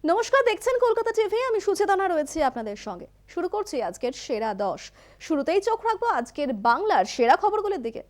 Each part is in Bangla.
নমস্কার, দেখছেন কলকাতা টিভি। আমি সুচেতনা রয়েছি আপনাদের সঙ্গে। শুরু করছি আজকের সেরা 10। শুরুতেই চোখ রাখবো আজকের বাংলার সেরা খবরগুলোর দিকে।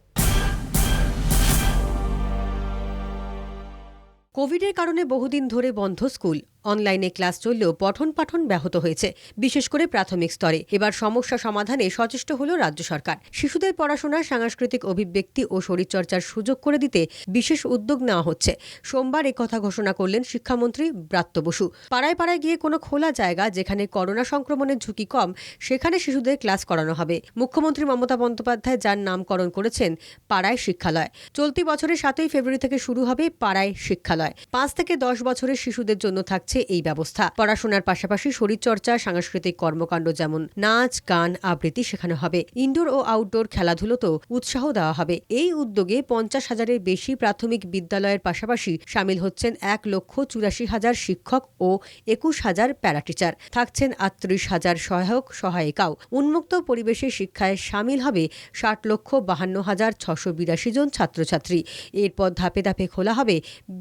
কোভিডের কারণে বহুদিন ধরে বন্ধ স্কুল, অনলাইনে ক্লাস চললেও পঠন পাঠন ব্যাহত হয়েছে, বিশেষ করে প্রাথমিক স্তরে। এবার সমস্যা সমাধানে সচেষ্ট হল রাজ্য সরকার। শিশুদের পড়াশোনা, সাংস্কৃতিক অভিব্যক্তি ও শরীরচর্চার সুযোগ করে দিতে বিশেষ উদ্যোগ নেওয়া হচ্ছে। সোমবার একথা ঘোষণা করলেন শিক্ষামন্ত্রী ব্রাত্য বসু। পাড়ায় পাড়ায় গিয়ে কোনো খোলা জায়গা যেখানে করোনা সংক্রমণের ঝুঁকি কম, সেখানে শিশুদের ক্লাস করানো হবে। মুখ্যমন্ত্রী মমতা বন্দ্যোপাধ্যায় যার নামকরণ করেছেন পাড়ায় শিক্ষালয়। চলতি বছরের 7ই ফেব্রুয়ারি থেকে শুরু হবে পাড়ায় শিক্ষালয়। 5 থেকে 10 বছরের শিশুদের জন্য থাকছে এই ব্যবস্থা। পড়াশোনার পাশাপাশি শরীরচর্চা, সাংস্কৃতিক কর্মকাণ্ড যেমন নাচ, গান, আবৃত্তি শেখানো হবে। ইনডোর ও আউটডোর খেলাধুলোতেও উৎসাহ দেওয়া হবে। এই উদ্যোগে 50,000-এর বেশি প্রাথমিক বিদ্যালয়ের পাশাপাশি সামিল হচ্ছেন 1,84,000 শিক্ষক ও 21,000 প্যারাটিচার। থাকছেন 38,000 সহায়ক সহায়িকাও। উন্মুক্ত পরিবেশে শিক্ষায় সামিল হবে 60,52,682 জন ছাত্রছাত্রী। এরপর ধাপে ধাপে খোলা হবে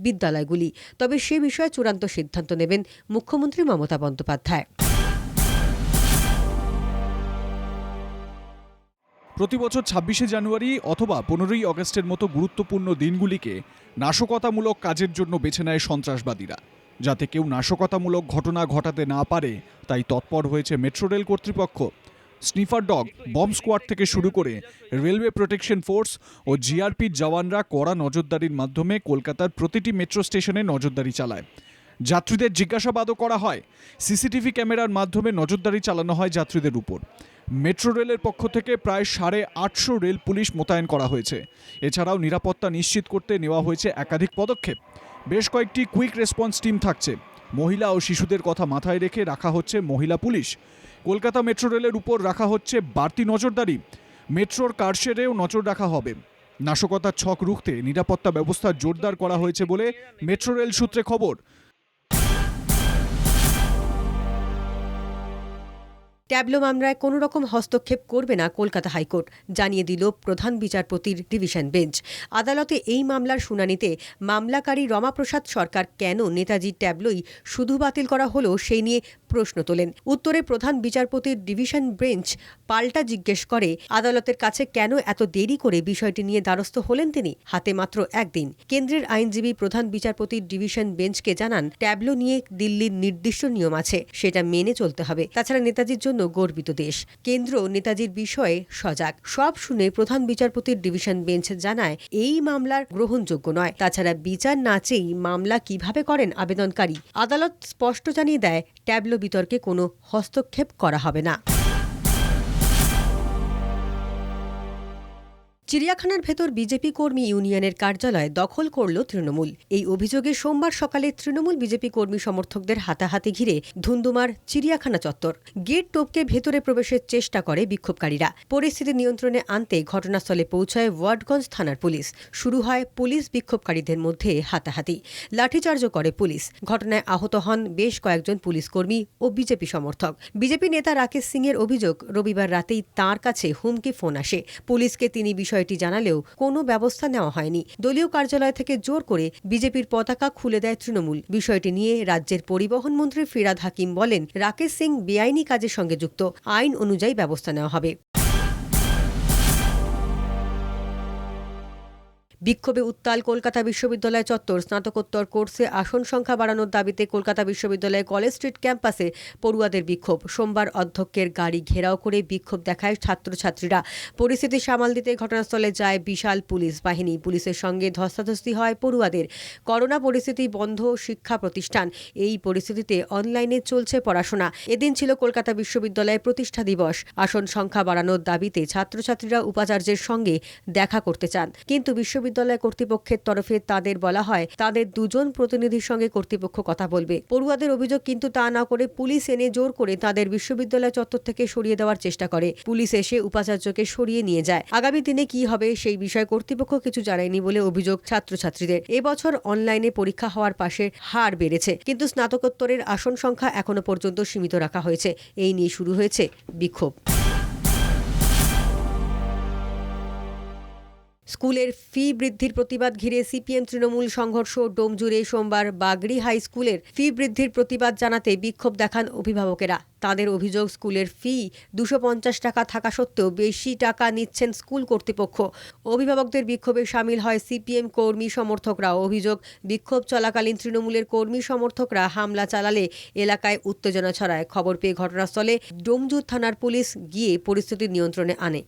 বিদ্যালয়গুলি। তবে সে বিষয়ে চূড়ান্ত সিদ্ধান্ত নেবেন মুখ্যমন্ত্রী মমতা বন্দ্যোপাধ্যায়। প্রতিবছর 26শে জানুয়ারি অথবা 15ই অগস্টের মতো গুরুত্বপূর্ণ দিনগুলিকে নাশকতামূলক কাজের জন্য বেছে নেয় সন্ত্রাসবাদীরা। যাতে কেউ নাশকতামূলক ঘটনা ঘটাতে না পারে তাই তৎপর হয়েছে মেট্রো রেল কর্তৃপক্ষ। স্নিফার ডগ, বম্ব স্কোয়াড থেকে শুরু করে রেলওয়ে প্রোটেকশন ফোর্স ও জিআরপির জওয়ানরা কড়া নজরদারির মাধ্যমে কলকাতার প্রতিটি মেট্রো স্টেশনে নজরদারি চালায়। যাত্রীদের জিজ্ঞাসাবাদও করা হয়। সিসিটিভি ক্যামেরার মাধ্যমে নজরদারি চালানো হয় যাত্রীদের উপর। মেট্রো রেলের পক্ষ থেকে প্রায় 850 রেল পুলিশ মোতায়েন করা হয়েছে। এছাড়াও নিরাপত্তা নিশ্চিত করতে নেওয়া হয়েছে একাধিক পদক্ষেপ। বেশ কয়েকটি কুইক রেসপন্স টিম থাকছে। মহিলা ও শিশুদের কথা মাথায় রেখে রাখা হচ্ছে মহিলা পুলিশ। কলকাতা মেট্রো রেলের উপর রাখা হচ্ছে বাড়তি নজরদারি। মেট্রোর কারশেডেও নজর রাখা হবে। নাশকতার ছক রুখতে নিরাপত্তা ব্যবস্থা জোরদার করা হয়েছে বলে মেট্রো রেল সূত্রে খবর। ট্যাবলো মামলায় কোনো রকম হস্তক্ষেপ করবে না কলকাতা হাইকোর্ট, জানিয়ে দিল প্রধান বিচারপতির ডিভিশন বেঞ্চ। আদালতে এই মামলার শুনানিতে মামলাকারী রমাপ্রসাদ সরকার কেন নেতাজির ট্যাবলোই শুধু বাতিল করা হলো সেই নিয়ে প্রশ্ন তোলেন। উত্তরে প্রধান বিচারপতির ডিভিশন বেঞ্চ পাল্টা জিজ্ঞেস করে, আদালতের কাছে কেন এত দেরি করে বিষয়টি নিয়ে দ্বারস্থ হলেন তিনি? হাতে মাত্র একদিন। কেন্দ্রের আইনজীবী প্রধান বিচারপতির ডিভিশন বেঞ্চকে জানান, ট্যাবলো নিয়ে দিল্লির নির্দিষ্ট নিয়ম আছে, সেটা মেনে চলতে হবে। তাছাড়া নেতাজির জন্য গর্বিত দেশ, কেন্দ্র নেতাজির বিষয়ে সজাগ। সব শুনে প্রধান বিচারপতির ডিভিশন বেঞ্চ জানায়, এই মামলার গ্রহণযোগ্য নয়। তাছাড়া বিচার না চেয়েই মামলা কিভাবে করেন আবেদনকারী? আদালত স্পষ্ট জানিয়ে দেয়, ট্যাবলো বিতর্কে কোনো হস্তক্ষেপ করা হবে না। চিড়িয়াখানার ভেতর বিজেপি কর্মী ইউনিয়নের কার্যালয় দখল করল তৃণমূল। এই অভিযোগে সোমবার সকালে তৃণমূল বিজেপি কর্মী সমর্থকদের হাতাহাতি ঘিরে ধুন্ধুমার চিড়িয়াখানা চত্বর। গেট টপকে ভেতরে প্রবেশের চেষ্টা করে বিক্ষোভকারীরা। পরিস্থিতি নিয়ন্ত্রণে আনতে ঘটনাস্থলে পৌঁছায় ওয়ার্ডগঞ্জ থানার পুলিশ। শুরু হয় পুলিশ বিক্ষোভকারীদের মধ্যে হাতাহাতি। লাঠিচার্জও করে পুলিশ। ঘটনায় আহত হন বেশ কয়েকজন পুলিশ কর্মী ও বিজেপি সমর্থক। বিজেপি নেতা রাকেশ সিং এর অভিযোগ, রবিবার রাতেই তাঁর কাছে হুমকি ফোন আসে। পুলিশকে তিনি বিষয়টি জানালেও কোনো ব্যবস্থা নেওয়া হয়নি। দলীয় কার্যালয় থেকে জোর করে বিজেপির পতাকা খুলে দেয় তৃণমূল। বিষয়টি নিয়ে রাজ্যের পরিবহন মন্ত্রী ফিরহাদ হাকিম বলেন, রাকেশ সিং বেআইনি কাজের সঙ্গে যুক্ত, আইন অনুযায়ী ব্যবস্থা নেওয়া হবে। বিক্ষোভে উত্তাল কলকাতা বিশ্ববিদ্যালয় চত্বর। স্নাতকোত্তর কোর্সে আসন সংখ্যা বাড়ানোর দাবিতে কলকাতা বিশ্ববিদ্যালয় কলেজ স্ট্রিট ক্যাম্পাসে পড়ুয়াদের বিক্ষোভ। সোমবার অধ্যক্ষের গাড়ি ঘেরাও করে বিক্ষোভ দেখায় ছাত্রছাত্রীরা। পরিস্থিতি সামাল দিতে ঘটনাস্থলে যায় বিশাল পুলিশ বাহিনী। পুলিশের সঙ্গে ধস্তাধস্তি হয় পড়ুয়াদের। করোনা পরিস্থিতি, বন্ধ শিক্ষা প্রতিষ্ঠান। এই পরিস্থিতিতে অনলাইনে চলছে পড়াশোনা। এদিন ছিল কলকাতা বিশ্ববিদ্যালয়ের প্রতিষ্ঠা দিবস। আসন সংখ্যা বাড়ানোর দাবিতে ছাত্রছাত্রীরা উপাচার্যের সঙ্গে দেখা করতে চান, কিন্তু বিশ্ববিদ্যালয় কর্তৃপক্ষের তরফে তাদের বলা হয় তাদের 2 জন প্রতিনিধির সঙ্গে কর্তৃপক্ষ কথা বলবে। পড়ুয়াদের অভিযোগ, কিন্তু তা না করে পুলিশ এনে জোর করে তাদের বিশ্ববিদ্যালয় চত্বর থেকে সরিয়ে দেওয়ার চেষ্টা করে। পুলিশ এসে উপাচার্যকে সরিয়ে নিয়ে যায়। আগামী দিনে কি হবে সেই বিষয়ে কর্তৃপক্ষ কিছু জানায়নি বলে অভিযোগ ছাত্রছাত্রীদের। এবছর অনলাইনে পরীক্ষা হওয়ার পাশের হার বেড়েছে, কিন্তু স্নাতকোত্তরের আসন সংখ্যা এখনো পর্যন্ত সীমিত রাখা হয়েছে। এই নিয়ে শুরু হয়েছে বিক্ষোভ। স্কুলের ফি বৃদ্ধির প্রতিবাদ ঘিরে সিপিএম তৃণমূল সংঘর্ষ। ডোমজুড়ে সোমবার বাগড়ি হাই স্কুলের ফি বৃদ্ধির প্রতিবাদ জানাতে বিক্ষোভ দেখান অভিভাবকেরা। তাদের অভিযোগ, স্কুলের ফি 250 টাকা থাকা সত্ত্বেও বেশি টাকা নিচ্ছেন স্কুল কর্তৃপক্ষ। অভিভাবকদের বিক্ষোভে সামিল হয় সিপিএম কর্মী সমর্থকরা। অভিযোগ, বিক্ষোভ চলাকালীন তৃণমূলের কর্মী সমর্থকরা হামলা চালালে এলাকায় উত্তেজনা ছড়ায়। খবর পেয়ে ঘটনাস্থলে ডোমজুর থানার পুলিশ গিয়ে পরিস্থিতি নিয়ন্ত্রণে আনে।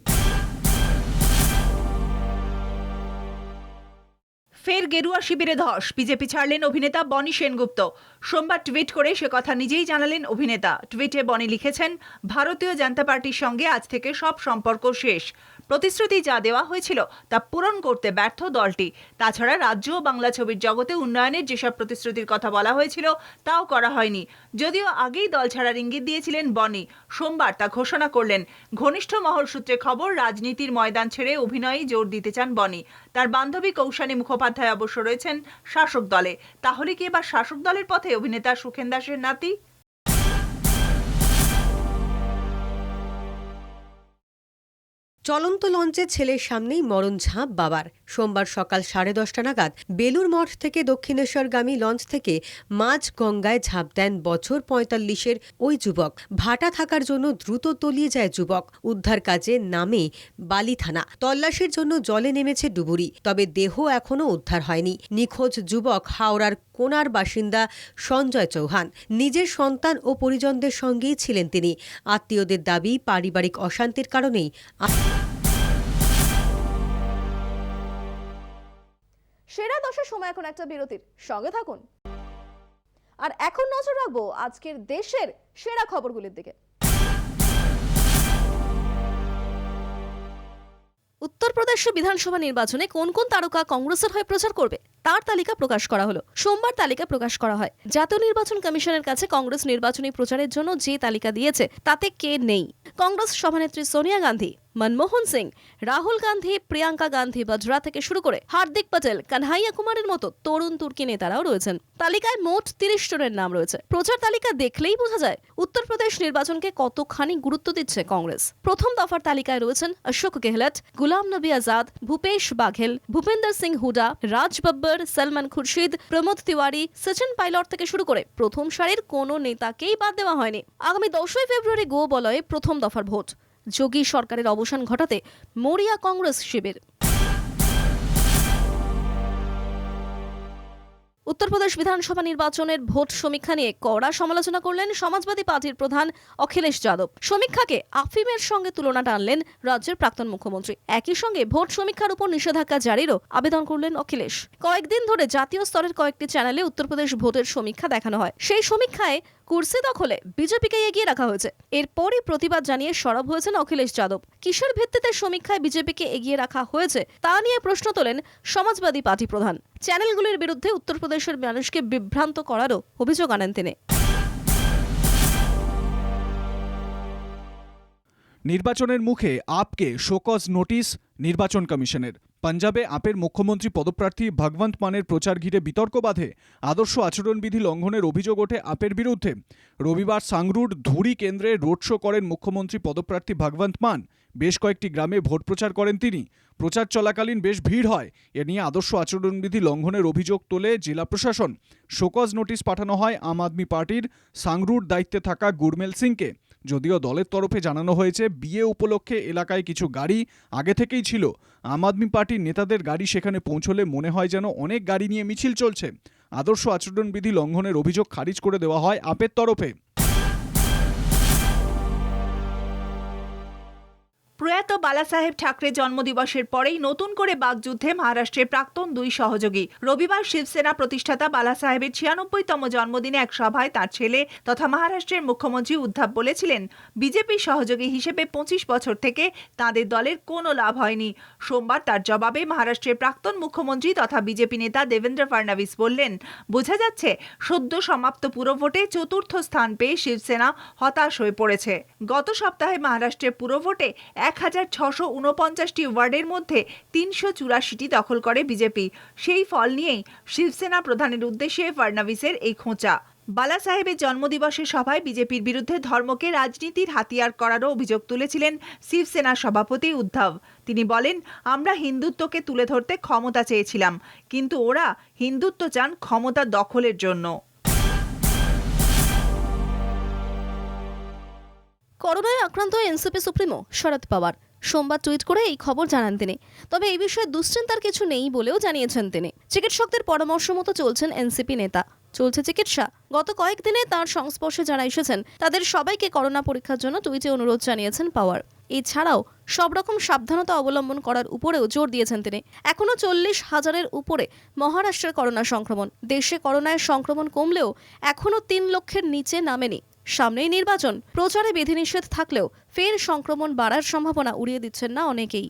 ফের গেরুয়া শিবিরে ধস, বিজেপি ছাড়লেন অভিনেতা বনি সেনগুপ্ত। সোমবার টুইট করে সে কথা নিজেই জানালেন অভিনেতা। টুইটে বনি লিখেছেন, ভারতীয় জনতা পার্টির সঙ্গে আজ থেকে সব সম্পর্ক শেষ। প্রতিশ্রুতি যা দেওয়া হয়েছিল তা পূরণ করতে ব্যর্থ দলটি। তাছাড়া রাজ্য ও বাংলা ছবির জগতে উন্নয়নের যেসব প্রতিশ্রুতির কথা বলা হয়েছিল তাও করা হয়নি। যদিও আগেই দল ছাড়ার ইঙ্গিত দিয়েছিলেন বনি, সোমবার তা ঘোষণা করলেন। ঘনিষ্ঠ মহল সূত্রে খবর, রাজনীতির ময়দান ছেড়ে অভিনয়ে জোর দিতে চান বনি। তার বান্ধবী কৌশানী মুখোপাধ্যায় অবশ্য রয়েছেন শাসক দলে। তাহলে কি এবার শাসক দলের পথে অভিনেতা সুখেন দাসের নাতি? চলন্ত লঞ্চে ছেলের সামনেই মরণ ঝাঁপ বাবার। সোমবার সকাল 10:30 নাগাদ বেলুর মঠ থেকে দক্ষিণেশ্বরগামী লঞ্চ থেকে মাঝ গঙ্গায় ঝাঁপ দেন বছর 45-এর ওই যুবক। ভাটা থাকার জন্য দ্রুত তলিয়ে যায় যুবক। উদ্ধার কাজে নামে বালি থানা। তল্লাশির জন্য জলে নেমেছে ডুবুরি, তবে দেহ এখনও উদ্ধার হয়নি। নিখোঁজ যুবক হাওড়ার কোনার বাসিন্দা সঞ্জয় চৌহান। নিজের সন্তান ও পরিজনদের সঙ্গেই ছিলেন তিনি। আত্মীয়দের দাবি, পারিবারিক অশান্তির কারণেই। সেরা 10-এর সময় এখন একটা বিরতির, সঙ্গে থাকুন। আর এখন নজর রাখবো আজকের দেশের সেরা খবরগুলির দিকে। উত্তরপ্রদেশ বিধানসভা নির্বাচনে কোন কোন তারকা কংগ্রেসের হয়ে প্রচার করবে তার তালিকা প্রকাশ করা হলো। সোমবার তালিকা প্রকাশ করা হয়। জাতীয় নির্বাচন কমিশনের কাছে কংগ্রেস নির্বাচনী প্রচারের জন্য যে তালিকা দিয়েছে তাতে কে নেই? কংগ্রেস সভানেত্রী সোনিয়া গান্ধী, মনমোহন সিং, রাহুল গান্ধী, প্রিয়াঙ্কা গান্ধী বজরা থেকে শুরু করে হার্দিক পটেল, কানহাইয়া কুমারের মতো তরুণ তুর্কি নেতারাও রয়েছেন। তালিকায় মোট 30 জনের নাম রয়েছে। প্রচার তালিকা দেখলেই বোঝা যায় উত্তরপ্রদেশ নির্বাচনকে কতখানি গুরুত্ব দিচ্ছে কংগ্রেস। প্রথম দফার তালিকায় রয়েছেন অশোক গেহলট, গুলাম নবী আজাদ, ভূপেশ বাঘেল, ভূপেন্দর সিং হুডা, রাজ বব্বর, সলমান খুরশিদ, প্রমোদ তিওয়ারি, সচিন পাইলট থেকে শুরু করে প্রথম সারির কোনো নেতাকেই বাদ দেওয়া হয়নি। আগামী 10 ফেব্রুয়ারি গোবলয়ে প্রথম দফার ভোট। যোগী সরকারের অবসান ঘটাতে মরিয়া কংগ্রেস শিবির। উত্তরপ্রদেশ বিধানসভা নির্বাচনের ভোট সমীক্ষা নিয়ে কড়া সমালোচনা করলেন সমাজবাদী পার্টির প্রধান অখিলেশ যাদব। সমীক্ষাকে আফিমের সঙ্গে তুলনা টানলেন রাজ্যের প্রাক্তন মুখ্যমন্ত্রী। একই সঙ্গে ভোট সমীক্ষার উপর নিষেধাজ্ঞা জারিরও আবেদন করলেন অখিলেশ। কয়েকদিন ধরে জাতীয় স্তরের কয়েকটি চ্যানেলে উত্তরপ্রদেশ ভোটের সমীক্ষা দেখানো হয়। সেই সমীক্ষায় কুর্সি দখলে বিজেপিকে এগিয়ে রাখা হয়েছে। এরপরই প্রতিবাদ জানিয়ে সরব হয়েছেন অখিলেশ যাদব। কিসের ভিত্তিতে সমীক্ষায় বিজেপিকে এগিয়ে রাখা হয়েছে তা নিয়ে প্রশ্ন তোলেন সমাজবাদী পার্টি প্রধান। চ্যানেলগুলির বিরুদ্ধে উত্তরপ্রদেশের মানুষকে বিভ্রান্ত করারও অভিযোগ আনেন তিনি। নির্বাচনের মুখে আপকে শোকজ নোটিশ নির্বাচন কমিশনের। পাঞ্জাবে আপের মুখ্যমন্ত্রী পদপ্রার্থী ভগবন্ত মানের প্রচার ঘিরে বিতর্ক বাধে। আদর্শ আচরণবিধি লঙ্ঘনের অভিযোগ ওঠে আপের বিরুদ্ধে। রবিবার সাংরুর ধুরি কেন্দ্রে রোড শো করেন মুখ্যমন্ত্রী পদপ্রার্থী ভগবন্ত মান। বেশ কয়েকটি গ্রামে ভোট প্রচার করেন তিনি। প্রচার চলাকালীন বেশ ভিড় হয়। এ নিয়ে আদর্শ আচরণবিধি লঙ্ঘনের অভিযোগ তোলে জেলা প্রশাসন। শোকজ নোটিশ পাঠানো হয় আম আদমি পার্টির সাংরুর দায়িত্বে থাকা গুরমেল সিংকে। যদিও দলের তরফে জানানো হয়েছে বিয়ে উপলক্ষে এলাকায় কিছু গাড়ি আগে থেকেই ছিল। আম আদমি পার্টির নেতাদের গাড়ি সেখানে পৌঁছলে মনে হয় যেন অনেক গাড়ি নিয়ে মিছিল চলছে। আদর্শ আচরণবিধি লঙ্ঘনের অভিযোগ খারিজ করে দেওয়া হয় আপের তরফে। প্রয়াত বালাসাহেব ঠাকরে জন্মদিবসের পরেই নতুন করে বাকযুদ্ধে মহারাষ্ট্রের প্রাক্তন 2 সহযোগী। রবিবার শিবসেনা প্রতিষ্ঠাতা বালাসাহেবের 96তম জন্মদিনে এক সভায় তার ছেলে তথা মহারাষ্ট্রের মুখ্যমন্ত্রী উদ্ধব বলেছিলেন, বিজেপি সহযোগী হিসেবে 25 বছর থেকে তাঁদের দলের কোনো লাভ হয়নি। সোমবার তার জবাবে মহারাষ্ট্রের প্রাক্তন মুখ্যমন্ত্রী তথা বিজেপি নেতা দেবেন্দ্র ফডনভিস বললেন, বোঝা যাচ্ছে সদ্য সমাপ্ত পুরভোটে 4র্থ স্থান পেয়ে শিবসেনা হতাশ হয়ে পড়েছে। গত সপ্তাহে মহারাষ্ট্রের পুরভোটে 1649টি ওয়ার্ডের মধ্যে 384টি দখল করে বিজেপি। সেই ফল নিয়েই শিবসেনা প্রধানের উদ্দেশ্যে ফডনভিসের এই খোঁচা। বালা সাহেবের জন্মদিবসের সভায় বিজেপির বিরুদ্ধে ধর্মকে রাজনীতির হাতিয়ার করারও অভিযোগ তুলেছিলেন শিবসেনা সভাপতি উদ্ধব। তিনি বলেন, আমরা হিন্দুত্বকে তুলে ধরতে ক্ষমতা চেয়েছিলাম, কিন্তু ওরা হিন্দুত্ব চান ক্ষমতা দখলের জন্য। করোনায় আক্রান্ত এনসিপি সুপ্রিমো শরদ পাওয়ার সোমবার টুইট করে এই খবর জানান তিনি। তবে এই বিষয়ে দুশ্চিন্তার কিছু নেই বলেও জানিয়েছেন তিনি। চিকিৎসকদের পরামর্শ মতো চলছেন এনসিপি নেতা, চলছে চিকিৎসা। গত কয়েকদিনে তার সংস্পর্শে যারা এসেছেন তাদের সবাইকে করোনা পরীক্ষার জন্য টুইটে অনুরোধ জানিয়েছেন পাওয়ার। এছাড়াও সব রকম সাবধানতা অবলম্বন করার উপরেও জোর দিয়েছেন তিনি। এখনো 40,000-এর উপরে মহারাষ্ট্রের করোনা সংক্রমণ। দেশে করোনায় সংক্রমণ কমলেও এখনো 3 লক্ষের নিচে নামেনি। সামনেই নির্বাচন, প্রচারে বিধিনিষেধ থাকলেও ফের সংক্রমণ বাড়ার সম্ভাবনা উড়িয়ে দিচ্ছেন না অনেকেই।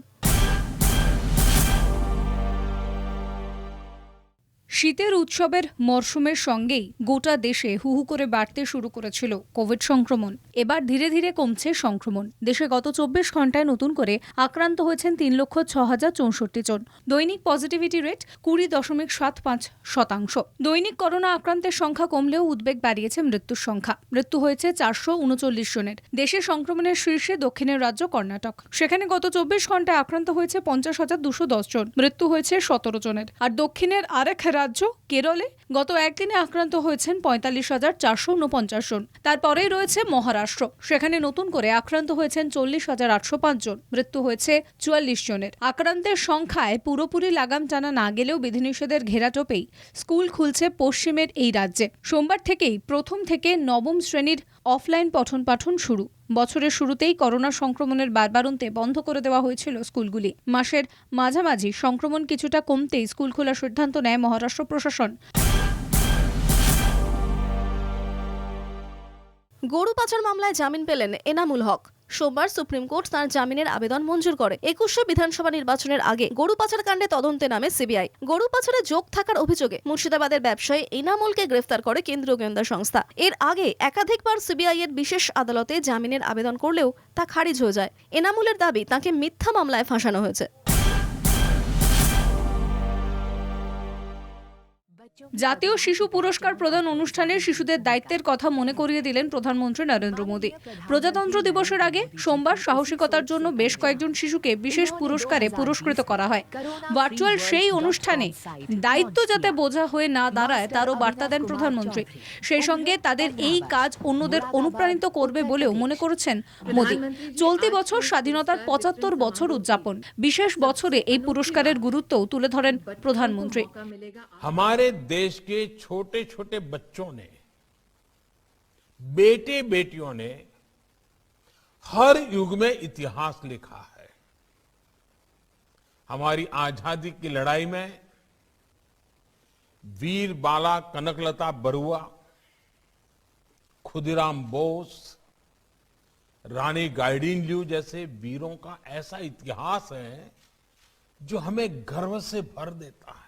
শীতের উৎসবের মরশুমের সঙ্গেই গোটা দেশে হুহু করে বাড়তে শুরু করেছিল কোভিড সংক্রমণ। এবার ধীরে ধীরে কমছে সংক্রমণ। দেশে গত 24 ঘন্টায় নতুন করে আক্রান্ত হয়েছেন 3,06,064 জন। দৈনিক পজিটিভিটি রেট 20.75%। দৈনিক করোনা আক্রান্তের সংখ্যা কমলেও উদ্বেগ বাড়িয়েছে মৃত্যুর সংখ্যা। মৃত্যু হয়েছে 439 জনের। দেশে সংক্রমণের শীর্ষে দক্ষিণের রাজ্য কর্ণাটক। সেখানে গত 24 ঘন্টায় আক্রান্ত হয়েছে 50,210 জন। মৃত্যু হয়েছে 17 জনের। আর দক্ষিণের আরেক রাজ্য কেরলে গত একদিনে আক্রান্ত হয়েছেন 45,449 জন। তারপরেই রয়েছে মহারাষ্ট্র। সেখানে নতুন করে আক্রান্ত হয়েছেন 40,805 জন। মৃত্যু হয়েছে 44 জনের। আক্রান্তের সংখ্যায় পুরোপুরি লাগাম টানা না গেলেও বিধিনিষেধের ঘেরাটোপেই স্কুল খুলছে পশ্চিমের এই রাজ্যে। সোমবার থেকেই প্রথম থেকে নবম শ্রেণীর অফলাইন পঠন পাঠন শুরু। বছরের শুরুতেই করোনা সংক্রমণের বাড়বাড়ন্তে বন্ধ করে দেওয়া হয়েছিল স্কুলগুলি। মাসের মাঝামাঝি সংক্রমণ কিছুটা কমতেই স্কুল খোলার সিদ্ধান্ত নেয় মহারাষ্ট্র প্রশাসন। গরু পাচার মামলায় জামিন পেলেন এনামুল হক। সোমবার সুপ্রিম কোর্ট তাঁর জামিনের আবেদন মঞ্জুর করে। 21শে বিধানসভা নির্বাচনের আগে গরু পাচার কাণ্ডে তদন্তে নামে সিবিআই। গরু পাচারে যোগ থাকার অভিযোগে মুর্শিদাবাদের ব্যবসায়ী এনামুলকে গ্রেফতার করে কেন্দ্রীয় গোয়েন্দা সংস্থা। এর আগে একাধিকবার সিবিআই এর বিশেষ আদালতে জামিনের আবেদন করলেও তা খারিজ হয়ে যায়। এনামুলের দাবি, তাকে মিথ্যা মামলায় ফাঁসানো হয়েছে। জাতীয় শিশু পুরস্কার প্রদান অনুষ্ঠানে শিশুদের দায়িত্বের কথা মনে করিয়ে দিলেন প্রধানমন্ত্রী নরেন্দ্র মোদী। প্রজাতন্ত্র দিবসের আগে সোমবার সাহসিকতার জন্য বেশ কয়েকজন শিশুকে বিশেষ পুরস্কারে পুরস্কৃত করা হয়। ভার্চুয়াল সেই অনুষ্ঠানে দায়িত্ব যাতে বোঝা হয়ে না দাঁড়ায় তারও বার্তা দেন প্রধানমন্ত্রী। সেই সঙ্গে তাদের এই কাজ অন্যদের অনুপ্রাণিত করবে বলেও মনে করেছেন মোদী। চলতি বছর স্বাধীনতার 75 বছর উদযাপন। বিশেষ বছরে এই পুরস্কারের গুরুত্বও তুলে ধরেন প্রধানমন্ত্রী। हमारे देश के छोटे छोटे बच्चों ने, बेटे बेटियों ने हर युग में इतिहास लिखा है। हमारी आजादी की लड़ाई में वीर बाला कनकलता बरुआ, खुदीराम बोस, रानी गाइडिनल्यू जैसे वीरों का ऐसा इतिहास है जो हमें गर्व से भर देता है।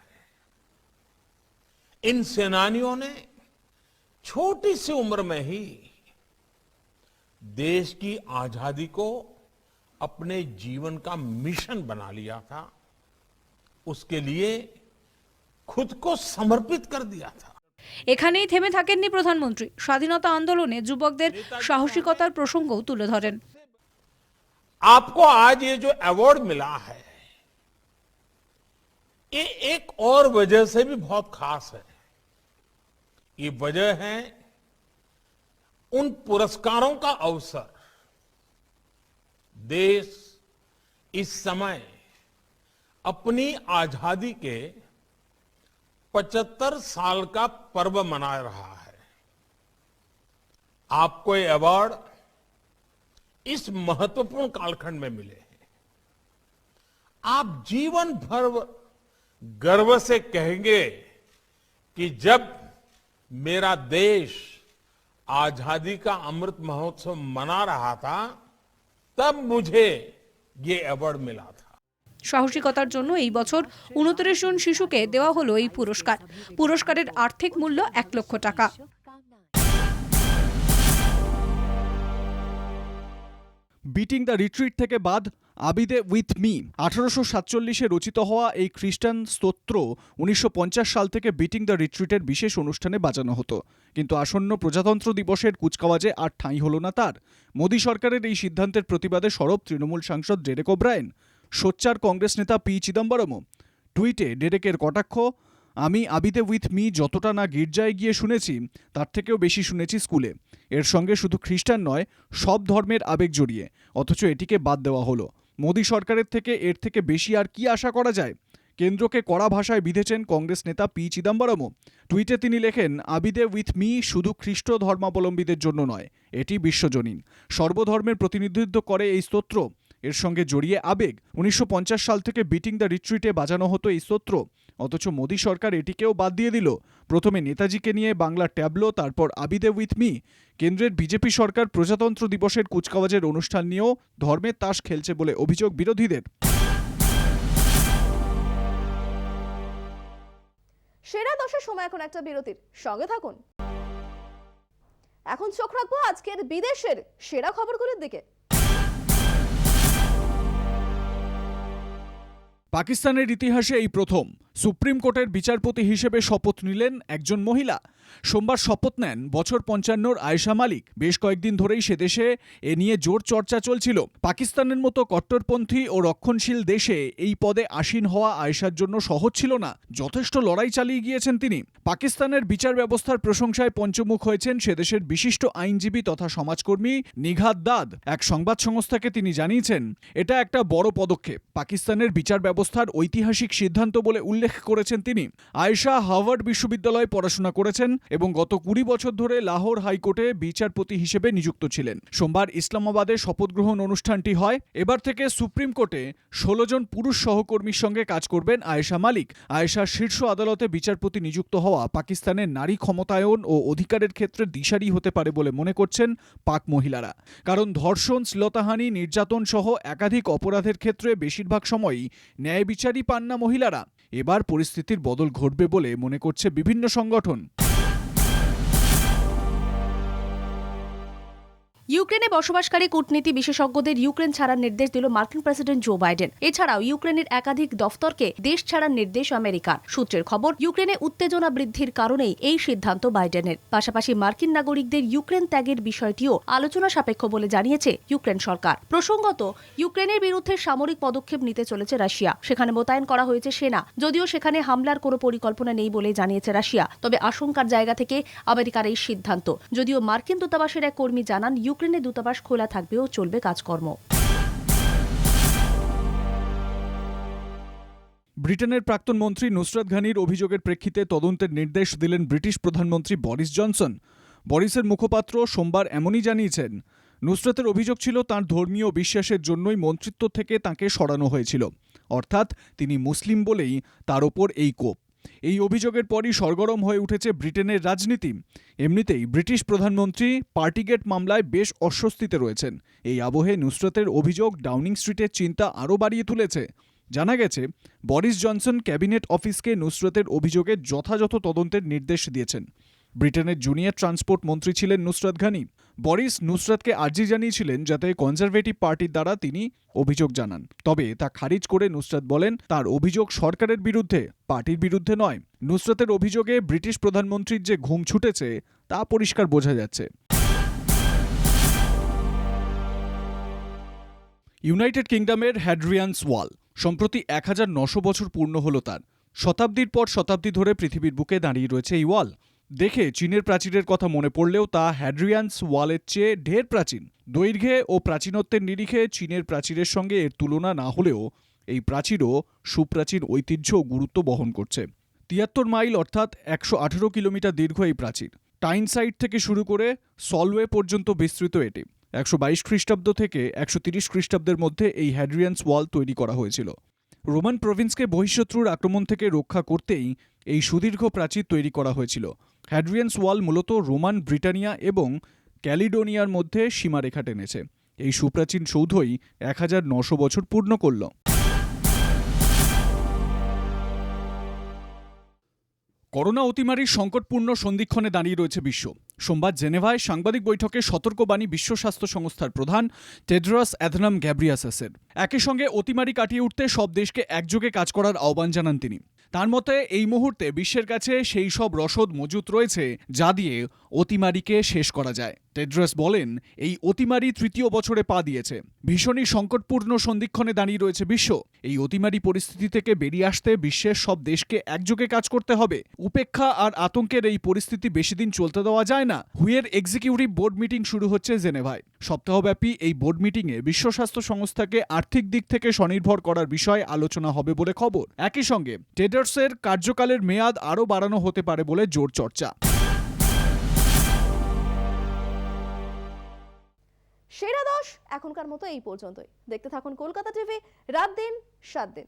इन सेनानियों ने छोटी सी उम्र में ही देश की आजादी को अपने जीवन का मिशन बना लिया था, उसके लिए खुद को समर्पित कर दिया था। এখানেই থেমে থাকেননি প্রধানমন্ত্রী। স্বাধীনতা আন্দোলনে যুবকদের সাহসিকতার প্রসঙ্গও তুলে ধরেন। आपको आज ये जो अवार्ड मिला है, ये एक और वजह से भी बहुत खास है। ये वजह है उन पुरस्कारों का अवसर। देश इस समय अपनी आजादी के 75 साल का पर्व मना रहा है। आपको ये अवार्ड इस महत्वपूर्ण कालखंड में मिले हैं। आप जीवन भर गर्व से कहेंगे कि जब मेरा देश आजादी का अमृत महोत्सव मना रहा था, तब मुझे ये अवार्ड मिला था। সাহসিকতার জন্য এই বছর 29 জন শিশুকে দেওয়া হলো এই পুরস্কার। পুরস্কারের আর্থিক মূল্য 1 লক্ষ টাকা। বিটিং দ্য রিট্রিট থেকে বাদ আবিদে উইথ মি 1847 রচিত হওয়া এই খ্রিস্টান স্তোত্র 1950 সাল থেকে বিটিং দ্য রিট্রিটের বিশেষ অনুষ্ঠানে বাজানো হতো, কিন্তু আসন্ন প্রজাতন্ত্র দিবসের কুচকাওয়াজে আর ঠাঁই হলো না তার। মোদী সরকারের এই সিদ্ধান্তের প্রতিবাদে সরব তৃণমূল সাংসদ ডেরেক ওব্রায়েন, সোচ্চার কংগ্রেস নেতা পি চিদম্বরমও। টুইটে ডেরেকের কটাক্ষ, আমি আবিদে উইথ মি যতটা না গির্জায় গিয়ে শুনেছি তার থেকেও বেশি শুনেছি স্কুলে। এর সঙ্গে শুধু খ্রিস্টান নয়, সব ধর্মের আবেগ জড়িয়ে, অথচ এটিকে বাদ দেওয়া হলো। মোদী সরকারের থেকে এর থেকে বেশি আর কি আশা করা যায়? কেন্দ্রকে কড়া ভাষায় বিঁধেছেন কংগ্রেস নেতা পি চিদম্বরমও। টুইটে তিনি লেখেন, আবিদে উইথ মি শুধু খ্রিস্ট ধর্মাবলম্বীদের জন্য নয়, এটি বিশ্বজনীন। সর্বধর্মের প্রতিনিধিত্ব করে এই স্তোত্র, এর সঙ্গে জড়িয়ে আবেগ। 1950 সাল থেকে বিটিং দ্য রিট্রিটে বাজানো হতো এই স্তোত্র, অথচ মোদী সরকার এটিকেও বাদ দিয়ে দিল। প্রথমে নেতাজিকে নিয়ে বাংলা ট্যাবলো, তারপর আবিদে উইথ মি। কেন্দ্রের বিজেপি সরকার প্রজাতন্ত্র দিবসের কুচকাওয়াজের অনুষ্ঠান নিয়েও ধর্মের তাস খেলছে বলে অভিযোগ বিরোধীদের। সেরা 10-এর সময় এখন একটা বিরতির, সঙ্গে থাকুন। এখন চোখ রাখবো আজকের বিদেশের সেরা খবরগুলোর দিকে। পাকিস্তানের ইতিহাসে এই প্রথম সুপ্রিম কোর্টের বিচারপতি হিসেবে শপথ নিলেন একজন মহিলা। সোমবার শপথ নেন বছর 55 আয়েশা মালিক। বেশ কয়েকদিন ধরেই সে দেশে এ নিয়ে জোর চর্চা চলছিল। পাকিস্তানের মতো কট্টরপন্থী ও রক্ষণশীল দেশে এই পদে আসীন হওয়া আয়েশার জন্য সহজ ছিল না। যথেষ্ট লড়াই চালিয়ে গিয়েছেন তিনি। পাকিস্তানের বিচার ব্যবস্থার প্রশংসায় পঞ্চমুখ হয়েছেন সে দেশের বিশিষ্ট আইনজীবী তথা সমাজকর্মী নিঘাত দাদ। এক সংবাদ সংস্থাকে তিনি জানিয়েছেন, এটা একটা বড় পদক্ষেপ, পাকিস্তানের বিচার ব্যবস্থার ঐতিহাসিক সিদ্ধান্ত বলে উল্লেখ করেছেন তিনি। আয়েশা হার্ভার্ড বিশ্ববিদ্যালয়ে পড়াশোনা করেছেন এবং গত 20 বছর ধরে লাহোর হাইকোর্টে বিচারপতি হিসেবে নিযুক্ত ছিলেন। সোমবার ইসলামাবাদে শপথ গ্রহণ অনুষ্ঠানটি হয়। এবার থেকে সুপ্রিম কোর্টে 16 জন পুরুষ সহকর্মীর সঙ্গে কাজ করবেন আয়েশা মালিক। আয়েশা শীর্ষ আদালতে বিচারপতি নিযুক্ত হওয়া পাকিস্তানের নারী ক্ষমতায়ন ও অধিকারের ক্ষেত্রে দিশারি হতে পারে বলে মনে করছেন পাক মহিলারা। কারণ ধর্ষণ, শ্লীলতাহানি, নির্যাতন সহ একাধিক অপরাধের ক্ষেত্রে বেশিরভাগ সময়ই ন্যায় বিচারই পান না মহিলারা। এবার পরিস্থিতির বদল ঘটবে বলে মনে করছে বিভিন্ন সংগঠন। ইউক্রেনে বসবাসকারী কূটনীতি বিশেষজ্ঞদের ইউক্রেন ছাড়ার নির্দেশ দিল মার্কিন প্রেসিডেন্ট জো বাইডেন। এছাড়াও ইউক্রেনের একাধিক দফতরকে দেশ ছাড়ার নির্দেশ আমেরিকার। সূত্রের খবর, ইউক্রেনে উত্তেজনা বৃদ্ধির কারণেই এই সিদ্ধান্ত বাইডেনের। পাশাপাশি মার্কিন নাগরিকদের ইউক্রেন ত্যাগের বিষয়টিও আলোচনা সাপেক্ষ বলে জানিয়েছে ইউক্রেন সরকার। প্রসঙ্গত, ইউক্রেনের বিরুদ্ধে সামরিক পদক্ষেপ নিতে চলেছে রাশিয়া। সেখানে মোতায়েন করা হয়েছে সেনা, যদিও সেখানে হামলার কোনো পরিকল্পনা নেই বলে জানিয়েছে রাশিয়া। তবে আশঙ্কার জায়গা থেকে আমেরিকার এই সিদ্ধান্ত। যদিও মার্কিন দূতাবাসের এক কর্মী জানান, ইউক্রেনে দূতাবাস খোলা থাকবে ও চলবে কাজকর্ম। ব্রিটেনের প্রাক্তন মন্ত্রী নুসরাত ঘানির অভিযোগের প্রেক্ষিতে তদন্তের নির্দেশ দিলেন ব্রিটিশ প্রধানমন্ত্রী বরিস জনসন। বরিসের মুখপাত্র সোমবার এমনই জানিয়েছেন, নুসরাতের অভিযোগ ছিল তাঁর ধর্মীয় বিশ্বাসের জন্যই মন্ত্রিত্ব থেকে তাঁকে সরানো হয়েছিল, অর্থাৎ তিনি মুসলিম বলেই তার ওপর এই কোপ। এই অভিযোগের পরই সরগরম হয়ে উঠেছে ব্রিটেনের রাজনীতি। এমনিতেই ব্রিটিশ প্রধানমন্ত্রী পার্টিগেট মামলায় বেশ অস্বস্তিতে রয়েছেন। এই আবহে নুসরাতের অভিযোগ ডাউনিং স্ট্রিটের চিন্তা আরও বাড়িয়ে তুলেছে। জানা গেছে, বরিস জনসন ক্যাবিনেট অফিসকে নুসরাতের অভিযোগের যথাযথ তদন্তের নির্দেশ দিয়েছেন। ব্রিটেনের জুনিয়র ট্রান্সপোর্ট মন্ত্রী ছিলেন নুসরাত ঘানি। বরিস নুসরাতকে আর্জি জানিয়েছিলেন যাতে কনজারভেটিভ পার্টির দ্বারা তিনি অভিযোগ জানান। তবে তা খারিজ করে নুসরাত বলেন, তার অভিযোগ সরকারের বিরুদ্ধে, পার্টির বিরুদ্ধে নয়। নুসরাতের অভিযোগে ব্রিটিশ প্রধানমন্ত্রীর যে ঘুম ছুটেছে তা পরিষ্কার বোঝা যাচ্ছে। ইউনাইটেড কিংডমের হ্যাড্রিয়ানস ওয়াল সম্প্রতি 1900 বছর পূর্ণ হলো তার। শতাব্দীর পর শতাব্দী ধরে পৃথিবীর বুকে দাঁড়িয়ে রয়েছে এই ওয়াল। দেখে চীনের প্রাচীরের কথা মনে পড়লেও তা হ্যাড্রিয়ানস ওয়ালের চেয়ে ঢের প্রাচীন। দৈর্ঘ্যে ও প্রাচীনত্বের নিরিখে চীনের প্রাচীরের সঙ্গে এর তুলনা না হলেও এই প্রাচীরও সুপ্রাচীন ঐতিহ্য ও গুরুত্ব বহন করছে। 73 মাইল অর্থাৎ 118 কিলোমিটার দীর্ঘ এই প্রাচীর। টাইন সাইট থেকে শুরু করে সলওয়ে পর্যন্ত বিস্তৃত এটি। 122 খ্রিস্টাব্দ থেকে 130 খ্রিস্টাব্দের মধ্যে এই হ্যাড্রিয়ানস ওয়াল তৈরি করা হয়েছিল। রোমান প্রভিন্সকে বহিঃশত্রুর আক্রমণ থেকে রক্ষা করতেই এই সুদীর্ঘ প্রাচীর তৈরি করা হয়েছিল। হ্যাড্রিয়ানস ওয়াল মূলত রোমান ব্রিটানিয়া এবং ক্যালিডোনিয়ার মধ্যে সীমারেখা টেনেছে। এই সুপ্রাচীন সৌধই 1900 বছর পূর্ণ করল। করোনা অতিমারির সংকটপূর্ণ সন্ধিক্ষণে দাঁড়িয়ে রয়েছে বিশ্ব। সোমবার জেনেভায় সাংবাদিক বৈঠকে সতর্কবাণী বিশ্ব স্বাস্থ্য সংস্থার প্রধান টেড্রস অ্যাধনম গ্যাব্রিয়াসাসের। একই সঙ্গে অতিমারি কাটিয়ে উঠতে সব দেশকে একযোগে কাজ করার আহ্বান জানান তিনি। তার মতে এই মুহূর্তে বিশ্বের কাছে সেই সব রসদ মজুত রয়েছে যা দিয়ে অতিমারিকে শেষ করা যায়। টেড্রস বলেন, এই অতিমারি তৃতীয় বছরে পা দিয়েছে। ভীষণই সংকটপূর্ণ সন্ধিক্ষণে দাঁড়িয়ে রয়েছে বিশ্ব। এই অতিমারি পরিস্থিতি থেকে বেরিয়ে আসতে বিশ্বের সব দেশকে একযোগে কাজ করতে হবে। উপেক্ষা আর আতঙ্কের এই পরিস্থিতি বেশি দিন চলতে দেওয়া যায় না। হুয়ের এক্সিকিউটিভ বোর্ড মিটিং শুরু হচ্ছে জেনেভায়। সপ্তাহব্যাপী এই বোর্ড মিটিংয়ে বিশ্ব স্বাস্থ্য সংস্থাকে আর্থিক দিক থেকে স্বনির্ভর করার বিষয়ে আলোচনা হবে বলে খবর। একই সঙ্গে টেড্রসের কার্যকালের মেয়াদ আরও বাড়ানো হতে পারে বলে জোর চর্চা। সেরা 10 এখনকার মতো এই পর্যন্তই। দেখতে থাকুন কলকাতা টিভি, রাত দিন 7 দিন।